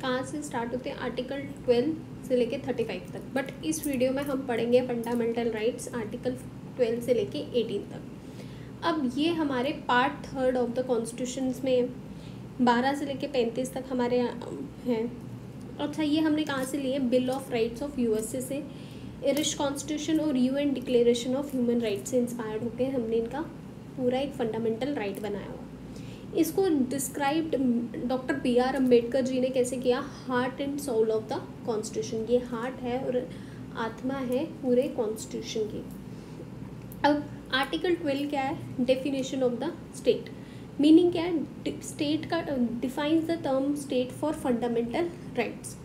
कहाँ से स्टार्ट होते हैं, आर्टिकल 12 से लेके 35 तक, बट इस वीडियो में हम पढ़ेंगे फंडामेंटल राइट्स आर्टिकल 12 से लेके 18 तक। अब ये हमारे पार्ट 3 ऑफ द कॉन्स्टिट्यूशन में 12 से लेके 35 तक हमारे हैं। अच्छा, ये हमने कहाँ से लिए, bill of rights of USA से, आयरिश कॉन्स्टिट्यूशन और UN declaration of human rights से इंस्पायर्ड होकर हमने इनका पूरा एक फंडामेंटल राइट बनाया हुआ। इसको described doctor BR Ambedkar ji ने कैसे किया, heart and soul of the constitution. ये हार्ट है और आत्मा है पूरे कॉन्स्टिट्यूशन की। अब आर्टिकल 12 क्या है, definition of the state, meaning क्या है, स्टेट का defines the term state for fundamental rights.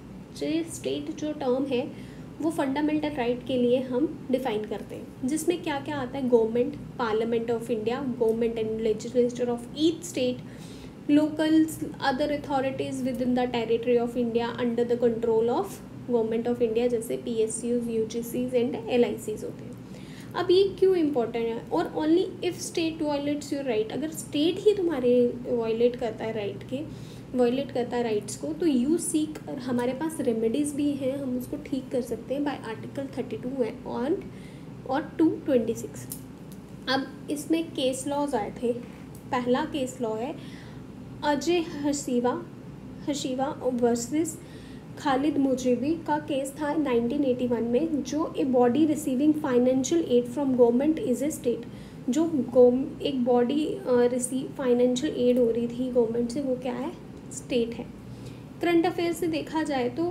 State जो टर्म है वो फंडामेंटल राइट के लिए हम डिफाइन करते हैं, जिसमें क्या क्या आता है, government, parliament of India, government and legislature of each state, locals, other authorities with in the territory of India under the control of government of India, जैसे PSUs, UGCs एंड LICs होते हैं। अब ये क्यों इम्पोर्टेंट है, और only if state violets your right, अगर state ही तुम्हारे वायलेट करता है वायलेट करता है राइट्स को, तो यू सीक, हमारे पास रेमेडीज़ भी हैं, हम उसको ठीक कर सकते हैं बाय आर्टिकल 32 है और 226। अब इसमें केस लॉज आए थे। पहला केस लॉ है अजय हशीवा वर्सेस खालिद मुजीबी का केस था 1981 में, जो a body receiving financial aid from government is a state. जो एक बॉडी रिसीव फाइनेंशियल एड हो रही थी गवर्नमेंट से, वो क्या है, स्टेट है। करंट अफेयर से देखा जाए तो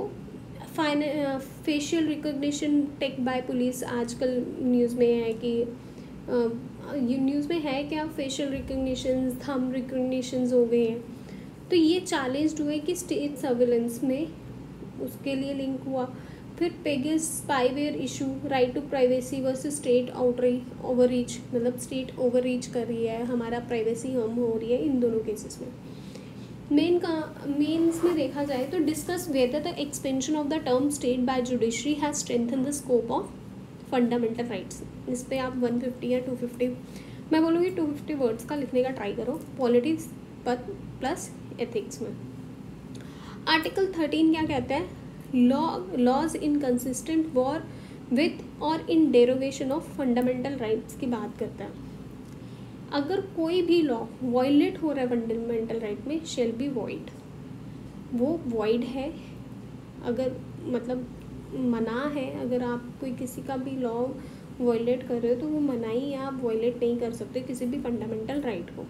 facial recognition tech by police, आजकल न्यूज़ में है कि न्यूज़ में है क्या, फेशियल रिकॉग्निशन, थंब रिकॉग्निशंस हो गए हैं, तो ये चैलेंज्ड हुए कि स्टेट सर्विलेंस में उसके लिए लिंक हुआ। फिर Pegasus spyware issue, right to privacy versus state overreach, मतलब स्टेट ओवररीच कर रही है, हमारा प्राइवेसी हम हो रही है, इन दोनों केसेस में। मेन्स में देखा जाए तो discuss whether the expansion of the term state by judiciary has strengthen the scope of fundamental rights. इस पर आप 150 या 250, मैं बोलूँगी 250 वर्ड्स का लिखने का ट्राई करो, पॉलिटिक्स प्लस एथिक्स में। आर्टिकल 13 क्या कहता है, लॉज इनकंसिस्टेंट वॉर विथ और इन डेरोगेशन ऑफ फंडामेंटल राइट्स की बात करता है। अगर कोई भी लॉ वायलेट हो रहा है फंडामेंटल राइट में, शेल बी वॉइड, वो वॉइड है, अगर मतलब मना है, अगर आप कोई किसी का भी लॉ वायलेट कर रहे हो तो वो मनाही है, आप वायलेट नहीं कर सकते किसी भी फंडामेंटल राइट को।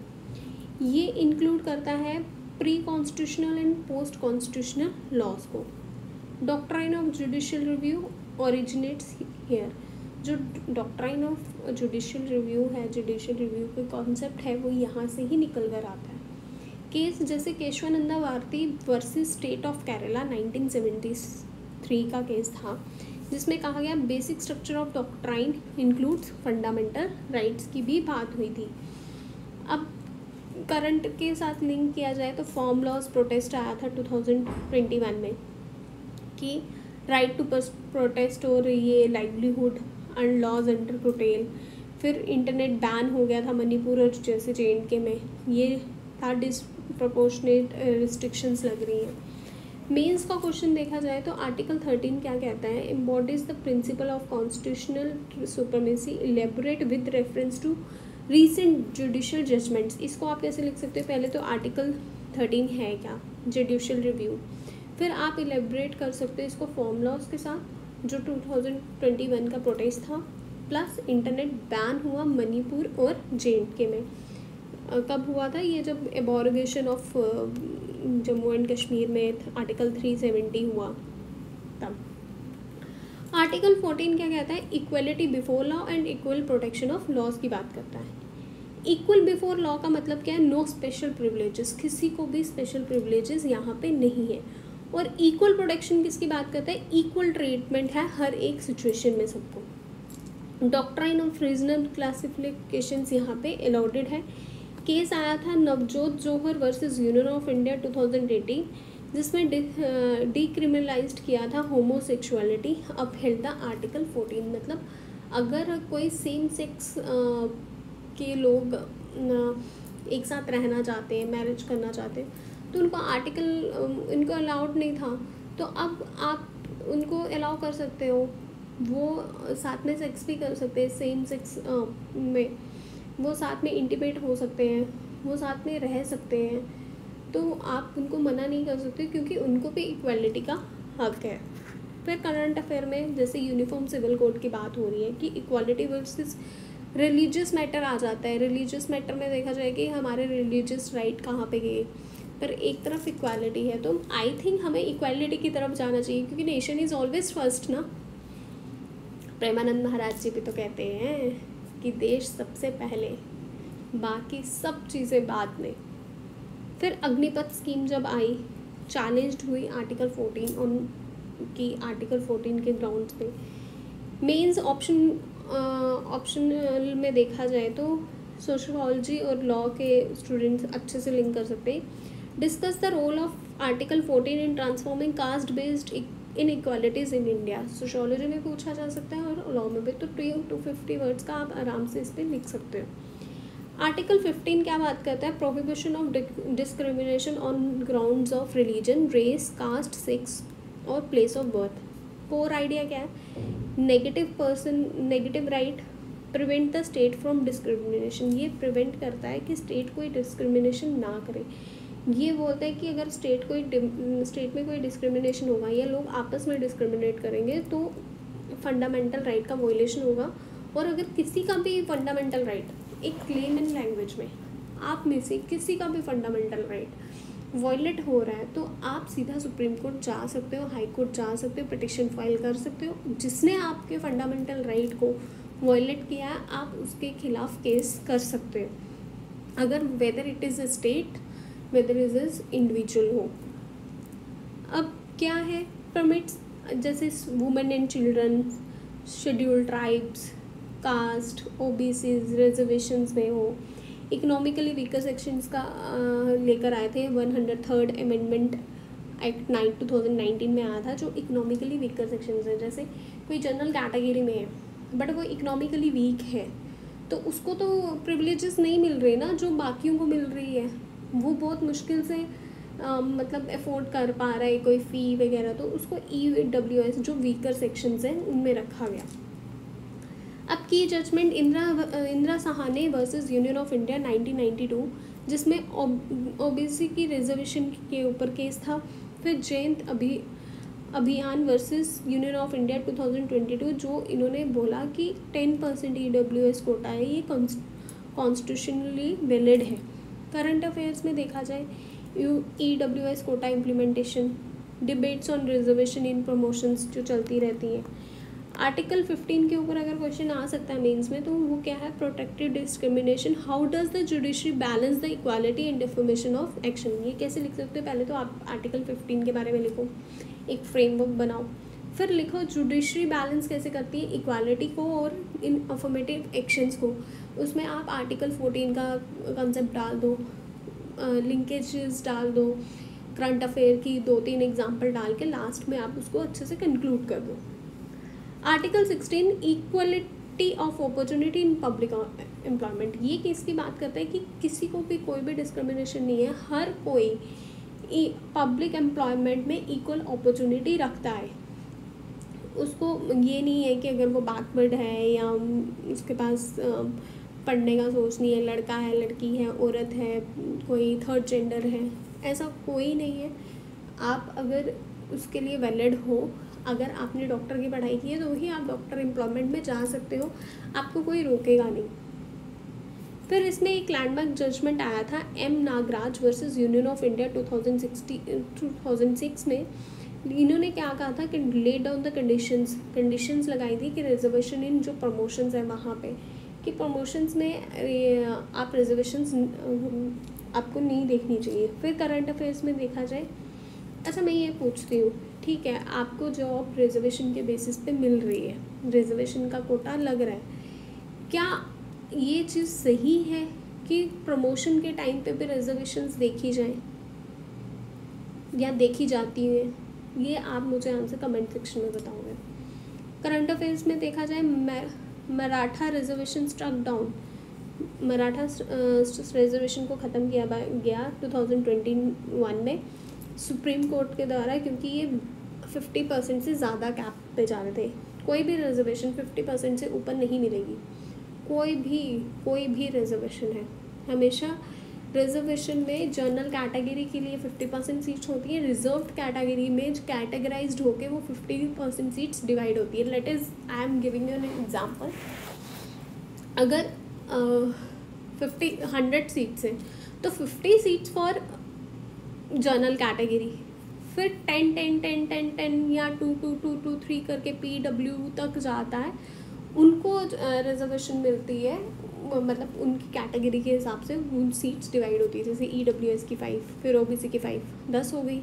ये इंक्लूड करता है pre constitutional and post constitutional laws को। Doctrine of judicial review originates here. जो डॉक्ट्राइन ऑफ जुडिशियल रिव्यू है, जुडिशियल रिव्यू का कॉन्सेप्ट है, वो यहाँ से ही निकल कर आता है। केस जैसे Kesavananda Bharati versus state of Kerala 1973 का केस था, जिसमें कहा गया basic structure of doctrine includes fundamental rights की भी बात हुई थी। अब करंट के साथ लिंक किया जाए तो फॉर्म लॉज प्रोटेस्ट आया था 2021 में कि राइट टू प्रोटेस्ट और ये लाइवलीहुड एंड लॉज अंडर प्रोटेल। फिर इंटरनेट बैन हो गया था मणिपुर और जैसे JNK में, ये था डिसप्रपोर्शनेट रिस्ट्रिक्शंस लग रही हैं। मेंस का क्वेश्चन देखा जाए तो आर्टिकल 13 क्या कहता है, embodies the principle of constitutional supremacy elaborate with reference to recent judicial judgments. इसको आप कैसे लिख सकते हो, पहले तो आर्टिकल 13 है क्या, जुडिशियल रिव्यू, फिर आप इलेबोरेट कर सकते हो इसको फॉर्म लॉज के साथ, जो 2021 का प्रोटेस्ट था, प्लस इंटरनेट बैन हुआ मणिपुर और JNK में। कब हुआ था ये, जब एबॉर्गेशन ऑफ जम्मू एंड कश्मीर में आर्टिकल 370 हुआ तब। आर्टिकल 14 क्या कहता है, equality before law and equal protection of laws की बात करता है। इक्वल बिफोर लॉ का मतलब क्या है, नो स्पेशल प्रिविलेजेस, किसी को भी स्पेशल प्रिविलेजेस यहाँ पे नहीं है। और इक्वल प्रोटेक्शन किसकी बात करता है, इक्वल ट्रीटमेंट है हर एक सिचुएशन में सबको। डॉक्ट्राइन ऑफ रीजनल क्लासिफिकेशंस यहाँ पे अलाउडेड है। केस आया था नवजोत जौहर वर्सेस यूनियन ऑफ इंडिया 2018, जिसमें डिक्रिमिनलाइज्ड किया था होमोसेक्सुअलिटी, अपहेल्ड द आर्टिकल 14। मतलब अगर कोई सेम सेक्स के लोग एक साथ रहना चाहते हैं, मैरिज करना चाहते हैं, तो उनको आर्टिकल इनको अलाउड नहीं था, तो अब आप उनको अलाउ कर सकते हो। वो साथ में सेक्स भी कर सकते हैं, सेम सेक्स में वो साथ में इंटीमेट हो सकते हैं, वो साथ में रह सकते हैं, तो आप उनको मना नहीं कर सकते क्योंकि उनको भी इक्वालिटी का हक है। फिर करंट अफेयर में जैसे यूनिफॉर्म सिविल कोड की बात हो रही है कि इक्वालिटी वर्सेस रिलीजियस मैटर आ जाता है। रिलीजियस मैटर में देखा जाए कि हमारे रिलीजियस राइट कहाँ पे गए, पर एक तरफ इक्वालिटी है, तो आई थिंक हमें इक्वालिटी की तरफ जाना चाहिए क्योंकि नेशन इज़ ऑलवेज फर्स्ट ना। प्रेमानंद महाराज जी भी तो कहते हैं कि देश सबसे पहले, बाकी सब चीज़ें बाद में। फिर अग्निपथ स्कीम जब आई, चैलेंज्ड हुई आर्टिकल 14 की आर्टिकल 14 के ग्राउंड्स पे। मेंस ऑप्शनल में देखा जाए तो सोशियोलॉजी और लॉ के स्टूडेंट्स अच्छे से लिंक कर सकते हैं। Discuss the role of article 14 in transforming caste based inequalities in India. Sociology में पूछा जा सकता है और लॉ में भी, तो 250 वर्ड्स का आप आराम से इस पर लिख सकते हो। आर्टिकल 15 क्या बात करता है? Prohibition of discrimination on grounds of religion, race, caste, sex और place of birth. Core idea क्या है? Negative right prevent the state from discrimination. ये प्रिवेंट करता है कि स्टेट कोई डिस्क्रिमिनेशन ना करे। ये बोलता है कि अगर स्टेट में कोई डिस्क्रिमिनेशन होगा या लोग आपस में डिस्क्रिमिनेट करेंगे तो फंडामेंटल राइट का वॉयलेशन होगा। और अगर किसी का भी फंडामेंटल राइट, एक लेमन लैंग्वेज में आप में से किसी का भी फंडामेंटल राइट वॉयलेट हो रहा है, तो आप सीधा सुप्रीम कोर्ट जा सकते हो, हाई कोर्ट जा सकते हो, पिटिशन फाइल कर सकते हो। जिसने आपके फंडामेंटल राइट को वॉयलेट किया है, आप उसके खिलाफ केस कर सकते हो, अगर whether it is a state, whether is is individual हो। अब क्या है? परमिट्स जैसे women and children, scheduled tribes, caste, OBCs, reservations में हो। इकोनॉमिकली वीकर सेक्शंस का लेकर आए थे 103rd अमेंडमेंट एक्ट 2019 में आया था, जो इकोनॉमिकली वीकर सेक्शंस है। जैसे कोई जनरल कैटेगरी में है बट वो इकोनॉमिकली वीक है, तो उसको तो प्रिविलेजेस नहीं मिल रहे ना जो बाकियों को मिल रही है। वो बहुत मुश्किल से मतलब अफोर्ड कर पा रहा है कोई फ़ी वगैरह, तो उसको EWS जो वीकर सेक्शंस हैं उनमें रखा गया। अब की judgment Indira Sawhney versus union of India 1992, जिसमें ओबीसी की रिजर्वेशन के ऊपर केस था। फिर जयंत अभियान वर्सेस यूनियन ऑफ इंडिया 2022, जो इन्होंने बोला कि 10% EWS कोटा है, ये कॉन्स्टिट्यूशनली वैलिड है। करंट अफेयर्स में देखा जाए EWS quota implementation, debates on reservation in promotions जो चलती रहती हैं। आर्टिकल 15 के ऊपर अगर क्वेश्चन आ सकता है मेंस में, तो वो क्या है? Protected discrimination, how does the judiciary balance the equality and deformation of action. ये कैसे लिख सकते हो? पहले तो आप आर्टिकल 15 के बारे में लिखो, एक फ्रेमवर्क बनाओ, फिर लिखो जुडिशरी बैलेंस कैसे करती है इक्वालिटी को और इन अफर्मेटिव एक्शंस को। उसमें आप आर्टिकल 14 का कंसेप्ट डाल दो, लिंकेजेस डाल दो, करंट अफेयर की 2-3 एग्जाम्पल डाल के लास्ट में आप उसको अच्छे से कंक्लूड कर दो। Article 16 equality of opportunity in public employment, ये किसकी बात करता है कि किसी को भी कोई भी डिस्क्रिमिनेशन नहीं है, हर कोई पब्लिक एम्प्लॉयमेंट में इक्वल अपॉर्चुनिटी रखता है। उसको ये नहीं है कि अगर वो बैकवर्ड है या उसके पास पढ़ने का सोच नहीं है, लड़का है, लड़की है, औरत है, कोई थर्ड जेंडर है, ऐसा कोई नहीं है। आप अगर उसके लिए वैलिड हो, अगर आपने डॉक्टर की पढ़ाई की है तो ही आप डॉक्टर एम्प्लॉयमेंट में जा सकते हो, आपको कोई रोकेगा नहीं। फिर इसमें एक लैंडमार्क जजमेंट आया था M Nagaraj versus union of India 2006 में। इन्होंने क्या कहा था कि ले डाउन द कंडीशंस लगाई थी कि रिजर्वेशन इन जो प्रमोशंस है वहाँ पे, कि प्रमोशंस में आप रिजर्वेशंस आपको नहीं देखनी चाहिए। फिर करंट अफेयर्स में देखा जाए, अच्छा मैं ये पूछती हूँ, ठीक है आपको जॉब रिजर्वेशन के बेसिस पे मिल रही है, रिजर्वेशन का कोटा लग रहा है, क्या ये चीज़ सही है कि प्रमोशन के टाइम पे भी रिजर्वेशंस देखी जाए या देखी जाती है? ये आप मुझे आंसर कमेंट सेक्शन में बताओगे। करंट अफेयर्स में देखा जाए, Maratha reservation struck down, Maratha reservation को ख़त्म किया गया 2021 में सुप्रीम कोर्ट के द्वारा, क्योंकि ये 50% से ज़्यादा कैप पे जा रहे थे। कोई भी रिजर्वेशन 50% से ऊपर नहीं मिलेगी, कोई भी रिजर्वेशन है। हमेशा रिजर्वेशन में जनरल कैटेगरी के लिए 50% सीट्स होती है, रिजर्व्ड कैटेगरी में कैटेगराइज्ड होके वो 50% सीट्स डिवाइड होती है। Let is I am giving you an example. अगर 100 सीट्स हैं तो 50 सीट्स फॉर जनरल कैटेगरी, फिर 10 या 2 करके PW तक जाता है, उनको रिजर्वेशन मिलती है, मतलब उनकी कैटेगरी के हिसाब से उन सीट्स डिवाइड होती है। जैसे EWS की 5, फिर OBC की 5, 10 हो गई,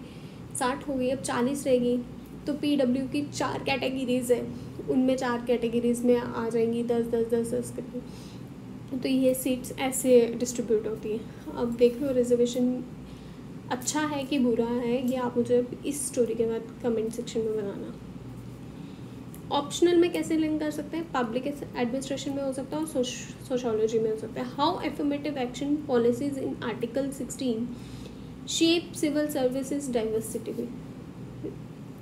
60 हो गई, अब 40 रहेगी। तो PW की 4 कैटेगरीज हैं, उनमें 4 कैटेगरीज में आ जाएंगी 10 करके। तो ये सीट्स ऐसे डिस्ट्रीब्यूट होती हैं। अब देख लो रिजर्वेशन अच्छा है कि बुरा है, ये आप मुझे इस स्टोरी के बाद कमेंट सेक्शन में बनाना। ऑप्शनल में कैसे लिंक कर सकते हैं? पब्लिक एडमिनिस्ट्रेशन में हो सकता है और सोशोलॉजी में हो सकता है। How affirmative action policies in article 16 shape civil services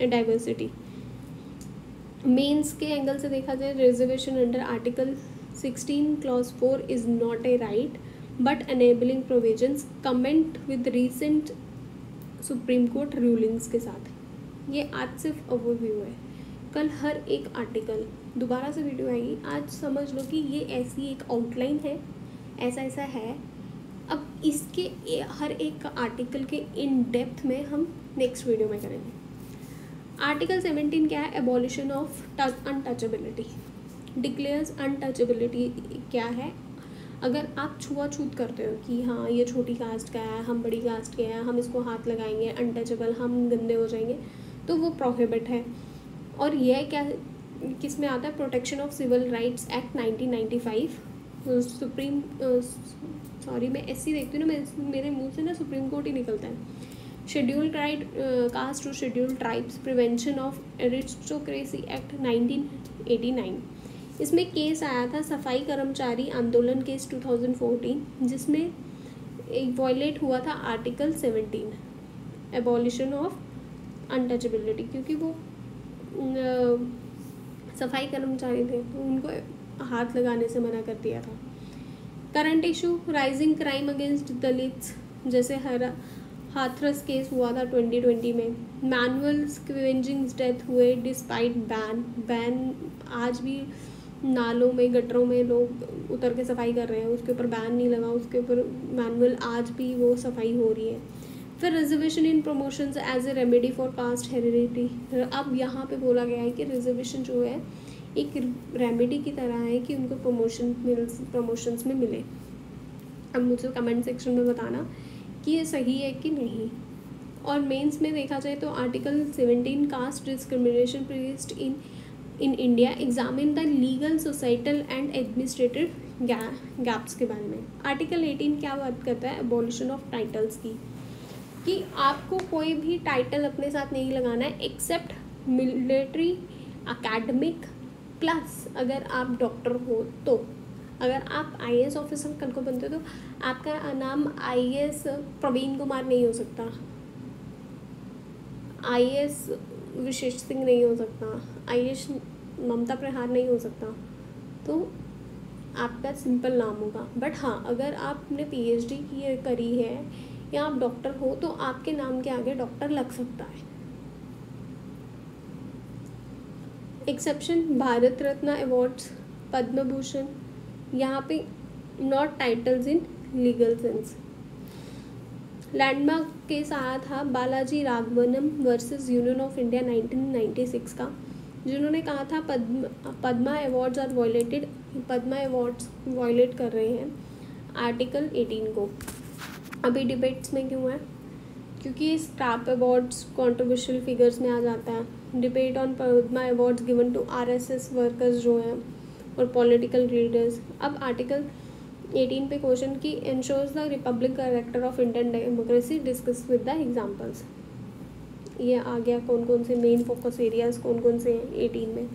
diversity. Mains के एंगल से देखा जाए, reservation under article 16 clause 4 is not a right but enabling provisions, comment with recent supreme court rulings के साथ। ये आज सिर्फ ओवरव्यू है, कल हर एक आर्टिकल दोबारा से वीडियो आएगी। आज समझ लो कि ये ऐसी एक आउटलाइन है, ऐसा है। अब इसके हर एक आर्टिकल के इन डेप्थ में हम नेक्स्ट वीडियो में करेंगे। आर्टिकल 17 क्या है? Abolition of untouchability, declares untouchability क्या है? अगर आप छुआछूत करते हो कि हाँ ये छोटी कास्ट का है, हम बड़ी कास्ट के हैं, हम इसको हाथ लगाएंगे, अनटचेबल, हम गंदे हो जाएंगे, तो वो प्रोहिबिट है। और यह क्या किस में आता है? Protection of civil rights act 1995। Supreme मैं ऐसी देखती हूँ ना, मेरे मुंह से ना सुप्रीम कोर्ट ही निकलता है। Scheduled right caste to scheduled tribes, prevention of aristocracy act 1989। इसमें केस आया था सफाई कर्मचारी आंदोलन केस 2014, जिसमें एक वॉयलेट हुआ था आर्टिकल 17 एबॉलिशन ऑफ अनटचेबिलिटी, क्योंकि वो सफाई कर्मचारी थे तो उनको हाथ लगाने से मना कर दिया था। Current issue, rising crime against Dalits, जैसे हाथरस केस हुआ था 2020 में। मैनुअल स्क्वेंजिंग्स डेथ हुए डिस्पाइट बैन आज भी नालों में, गटरों में लोग उतर के सफाई कर रहे हैं, उसके ऊपर बैन नहीं लगा, उसके ऊपर मैनुअल आज भी वो सफाई हो रही है। फिर reservation in promotions as a remedy for caste heredity. अब यहाँ पे बोला गया है कि रिजर्वेशन जो है एक रेमेडी की तरह है कि उनको प्रमोशंस में मिले। अब मुझे कमेंट सेक्शन में बताना कि ये सही है कि नहीं। और मेंस में देखा जाए तो article 17 caste discrimination previewed in India, examine the legal, societal and administrative gaps के बारे में। आर्टिकल 18 क्या बात करता है? एबॉलिशन ऑफ टाइटल्स की, कि आपको कोई भी टाइटल अपने साथ नहीं लगाना है एक्सेप्ट मिलिट्री, एकेडमिक, प्लस अगर आप डॉक्टर हो तो। अगर आप IAS ऑफिसर कल को बनते हो तो आपका नाम IAS प्रवीण कुमार नहीं हो सकता, IAS विशेष सिंह नहीं हो सकता, IAS ममता प्रहार नहीं हो सकता, तो आपका सिंपल नाम होगा। बट हाँ, अगर आपने PhD करी है या आप डॉक्टर हो तो आपके नाम के आगे डॉक्टर लग सकता है। एक्सेप्शन, भारत रत्न अवार्ड्स, पद्म भूषण, यहाँ पे not titles in legal sense. Landmark case आया था Balaji Raghavan versus union of India 1996 का, जिन्होंने कहा था Padma awards are violated, Padma awards violate कर रहे हैं आर्टिकल 18 को। अभी डिबेट्स में क्यों है? क्योंकि स्क्रैप अवार्ड्स कंट्रोवर्शियल फिगर्स में आ जाता है। Debate on Padma awards given to RSS workers जो हैं और पॉलिटिकल लीडर्स। अब आर्टिकल 18 पे क्वेश्चन की ensures the republic character of Indian democracy, discuss with the examples. ये आ गया कौन कौन से मेन फोकस एरियाज कौन कौन से हैं 18 में।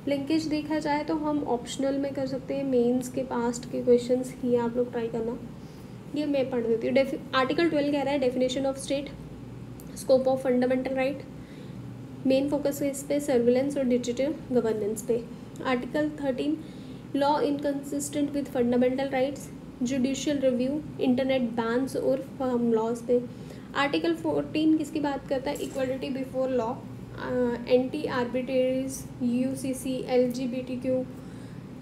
लिंकेज देखा जाए तो हम ऑप्शनल में कर सकते हैं, मेंस के पास्ट के क्वेश्चंस, ये आप लोग ट्राई करना। ये मैं पढ़ देती हूँ। आर्टिकल 12 कह रहा है definition of state, scope of fundamental right, main focus है इस पे सर्विलेंस और डिजिटल गवर्नेंस पे। Article 13 law inconsistent with fundamental rights, judicial review, internet bans और फर्म लॉज पे। आर्टिकल 14 किसकी बात करता है, equality before law, anti arbitrariness, UCC, LGBTQ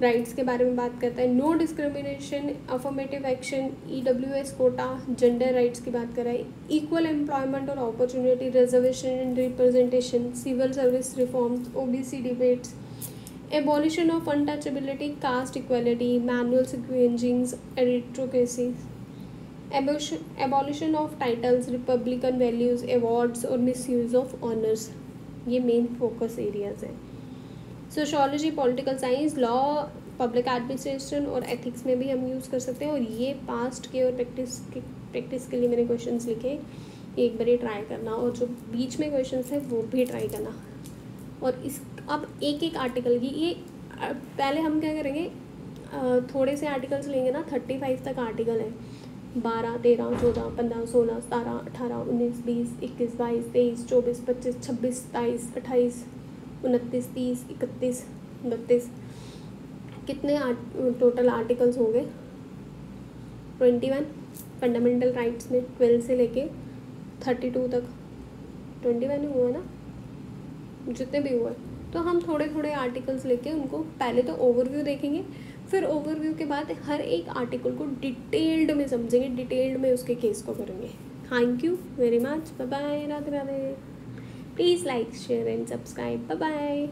rights के बारे में बात करता है, no discrimination, affirmative action, EWS quota, gender rights की बात कर रहा है, इक्वल एम्प्लॉयमेंट और opportunity, reservation and representation, civil service reforms, OBC debates, abolition of untouchability, caste equality, manual scavengings, aristocracy, abolition of titles, republican values, awards और misuse of honours, ये main focus areas हैं। Sociology, political science, law, public administration और ethics में भी हम use कर सकते हैं। और ये पास्ट के और प्रैक्टिस के लिए मैंने क्वेश्चंस लिखे, एक बार ट्राई करना, और जो बीच में क्वेश्चंस हैं वो भी ट्राई करना। और इस अब एक एक आर्टिकल की ये पहले हम क्या करेंगे, थोड़े से आर्टिकल्स लेंगे ना, 35 तक आर्टिकल है, 12, 13, 14, 15, 16, 17, 18, 19, 20, 21, 22, 23, 24, 25, 26, 27, 28, 29, 30, 31, 32, कितने टोटल आर्टिकल्स होंगे, 21 फंडामेंटल राइट्स में, 12 से लेके 32 तक 21 ही हुआ ना, जितने भी हुए। तो हम थोड़े थोड़े आर्टिकल्स लेके उनको पहले तो ओवरव्यू देखेंगे, फिर ओवरव्यू के बाद हर एक आर्टिकल को डिटेल्ड में समझेंगे, डिटेल्ड में उसके केस को करेंगे। Thank you very much, bye bye, Radhe Radhe. Please like, share and subscribe, bye bye.